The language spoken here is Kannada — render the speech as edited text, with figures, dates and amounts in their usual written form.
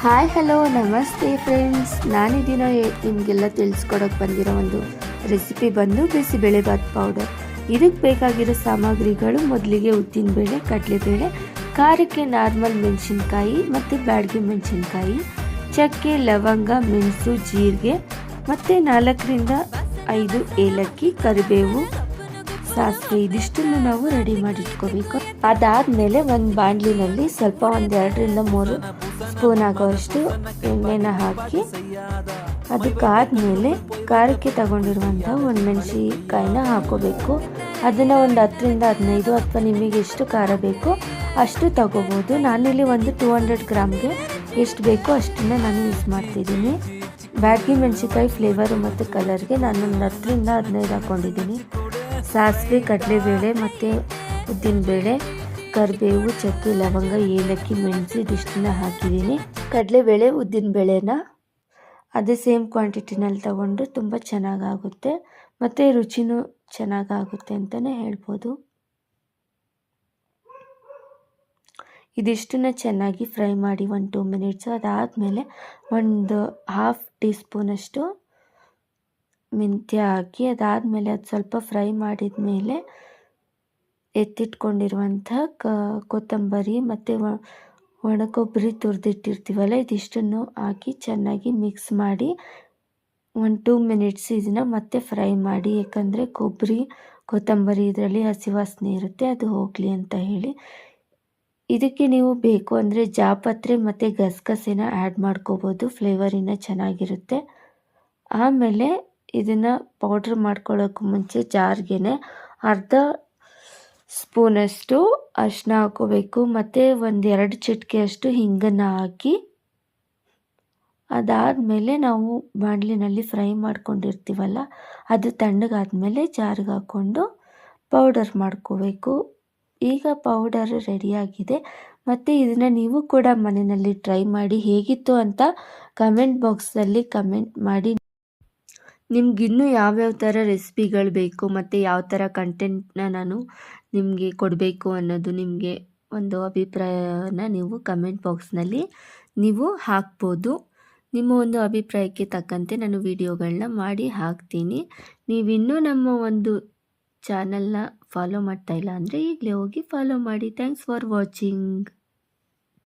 ಹಾಯ್ ಹಲೋ ನಮಸ್ತೆ ಫ್ರೆಂಡ್ಸ್, ನಾನಿದಿನ ನಿಮಗೆಲ್ಲ ತಿಳಿಸ್ಕೊಡೋಕೆ ಬಂದಿರೋ ಒಂದು ರೆಸಿಪಿ ಬಂದು ಬಿಸಿಬೇಳೆಬಾತ್ ಪೌಡರ್. ಇದಕ್ಕೆ ಬೇಕಾಗಿರೋ ಸಾಮಗ್ರಿಗಳು ಮೊದಲಿಗೆ ಉದ್ದಿನಬೇಳೆ, ಕಡಲೆಬೇಳೆ, ಖಾರಕ್ಕೆ ನಾರ್ಮಲ್ ಮೆಣಸಿನ್ಕಾಯಿ ಮತ್ತು ಬ್ಯಾಡಗಿ ಮೆಣಸಿನ್ಕಾಯಿ, ಚಕ್ಕೆ, ಲವಂಗ, ಮೆಣಸು, ಜೀರಿಗೆ ಮತ್ತು 4ರಿಂದ 5 ಏಲಕ್ಕಿ, ಕರಿಬೇವು, ಸಾಸಿವೆ. ಇದಿಷ್ಟನ್ನು ನಾವು ರೆಡಿ ಮಾಡಿಟ್ಕೋಬೇಕು. ಅದಾದಮೇಲೆ ಒಂದು ಬಾಣಲಿನಲ್ಲಿ ಸ್ವಲ್ಪ 2ರಿಂದ 3 ಸ್ಪೂನ್ ಆಗೋಷ್ಟು ಎಣ್ಣೆನ ಹಾಕಿ, ಅದಕ್ಕಾದ್ಮೇಲೆ ಖಾರಕ್ಕೆ ತಗೊಂಡಿರುವಂಥ ಒಣಮೆಣಸಿಕಾಯಿನ ಹಾಕೋಬೇಕು. ಅದನ್ನು ಒಂದು 10ರಿಂದ 15 ಅಥವಾ ನಿಮಗೆ ಎಷ್ಟು ಖಾರ ಬೇಕೋ ಅಷ್ಟು ತಗೋಬೋದು. ನಾನಿಲ್ಲಿ ಒಂದು 200 ಗ್ರಾಮ್ಗೆ ಎಷ್ಟು ಬೇಕೋ ಅಷ್ಟನ್ನು ನಾನು ಯೂಸ್ ಮಾಡ್ತಿದ್ದೀನಿ. ಬ್ಯಾಡಗಿ ಮೆಣಸಿಕಾಯಿ ಫ್ಲೇವರು ಮತ್ತು ಕಲರ್ಗೆ ನಾನೊಂದು 10ರಿಂದ 15 ಹಾಕ್ಕೊಂಡಿದ್ದೀನಿ. ಸಾಸಿವೆ, ಕಡಲೆಬೇಳೆ ಮತ್ತು ಉದ್ದಿನಬೇಳೆ, ಕರಿಬೇವು, ಚಕ್ಕೆ, ಲವಂಗ, ಏಲಕ್ಕಿ, ಮೆಣಸು ಇದಿಷ್ಟನ್ನ ಹಾಕಿದ್ದೀನಿ. ಕಡಲೆಬೇಳೆ, ಉದ್ದಿನಬೇಳೆನ ಅದೇ ಸೇಮ್ ಕ್ವಾಂಟಿಟಿನಲ್ಲಿ ತಗೊಂಡು ತುಂಬ ಚೆನ್ನಾಗಾಗುತ್ತೆ ಮತ್ತು ರುಚಿನೂ ಚೆನ್ನಾಗಾಗುತ್ತೆ ಅಂತಲೇ ಹೇಳ್ಬೋದು. ಇದಿಷ್ಟನ್ನ ಚೆನ್ನಾಗಿ ಫ್ರೈ ಮಾಡಿ 1-2 ಮಿನಿಟ್ಸು. ಅದಾದಮೇಲೆ ಒಂದು 1/2 ಟೀ ಸ್ಪೂನಷ್ಟು ಮೆಂತ್ಯ ಹಾಕಿ, ಅದಾದಮೇಲೆ ಅದು ಸ್ವಲ್ಪ ಫ್ರೈ ಮಾಡಿದ ಮೇಲೆ ಎತ್ತಿಟ್ಕೊಂಡಿರುವಂಥ ಕೊತ್ತಂಬರಿ ಮತ್ತು ಒಣಕೊಬ್ಬರಿ ತುರಿದಿಟ್ಟಿರ್ತೀವಲ್ಲ, ಇದಿಷ್ಟನ್ನು ಹಾಕಿ ಚೆನ್ನಾಗಿ ಮಿಕ್ಸ್ ಮಾಡಿ 1-2 ಮಿನಿಟ್ಸ್ ಇದನ್ನು ಮತ್ತೆ ಫ್ರೈ ಮಾಡಿ. ಯಾಕಂದರೆ ಕೊತ್ತಂಬರಿ ಇದರಲ್ಲಿ ಹಸಿ ವಾಸನೆ ಇರುತ್ತೆ, ಅದು ಹೋಗಲಿ ಅಂತ ಹೇಳಿ. ಇದಕ್ಕೆ ನೀವು ಬೇಕು ಅಂದರೆ ಜಾಪತ್ರೆ ಮತ್ತು ಗಸಗಸೆನ ಆ್ಯಡ್ ಮಾಡ್ಕೋಬೋದು, ಫ್ಲೇವರ್ ಇನ್ನೂ ಚೆನ್ನಾಗಿರುತ್ತೆ. ಆಮೇಲೆ ಇದನ್ನು ಪೌಡ್ರ್ ಮಾಡ್ಕೊಳ್ಳೋಕೆ ಮುಂಚೆ ಜಾರ್ಗೆ ಅರ್ಧ ಸ್ಪೂನಷ್ಟು ಅರಿಶಿನ ಹಾಕೋಬೇಕು ಮತ್ತು 1-2 ಚಿಟಿಕೆಯಷ್ಟು ಹಿಂಗನ್ನು ಹಾಕಿ, ಅದಾದಮೇಲೆ ನಾವು ಬಾಣಲಿನಲ್ಲಿ ಫ್ರೈ ಮಾಡ್ಕೊಂಡಿರ್ತೀವಲ್ಲ ಅದು ತಣ್ಣಗಾದ್ಮೇಲೆ ಜಾರಿಗೆ ಹಾಕ್ಕೊಂಡು ಪೌಡರ್ ಮಾಡ್ಕೋಬೇಕು. ಈಗ ಪೌಡರ್ ರೆಡಿಯಾಗಿದೆ ಮತ್ತು ಇದನ್ನು ನೀವು ಕೂಡ ಮನೆಯಲ್ಲಿ ಟ್ರೈ ಮಾಡಿ ಹೇಗಿತ್ತು ಅಂತ ಕಮೆಂಟ್ ಬಾಕ್ಸಲ್ಲಿ ಕಮೆಂಟ್ ಮಾಡಿ. ನಿಮಗಿನ್ನೂ ಯಾವ್ಯಾವ ಥರ ರೆಸಿಪಿಗಳು ಬೇಕು ಮತ್ತು ಯಾವ ಥರ ಕಂಟೆಂಟ್ನ ನಾನು ನಿಮಗೆ ಕೊಡಬೇಕು ಅನ್ನೋದು ನಿಮಗೆ ಒಂದು ಅಭಿಪ್ರಾಯನ ನೀವು ಕಮೆಂಟ್ ಬಾಕ್ಸ್ನಲ್ಲಿ ನೀವು ಹಾಕ್ಬೋದು. ನಿಮ್ಮ ಒಂದು ಅಭಿಪ್ರಾಯಕ್ಕೆ ತಕ್ಕಂತೆ ನಾನು ವಿಡಿಯೋಗಳನ್ನ ಮಾಡಿ ಹಾಕ್ತೀನಿ. ನೀವಿನ್ನೂ ನಮ್ಮ ಒಂದು ಚಾನಲ್ನ ಫಾಲೋ ಮಾಡ್ತಾ ಇಲ್ಲ ಅಂದರೆ ಈಗಲೇ ಹೋಗಿ ಫಾಲೋ ಮಾಡಿ. Thanks for watching.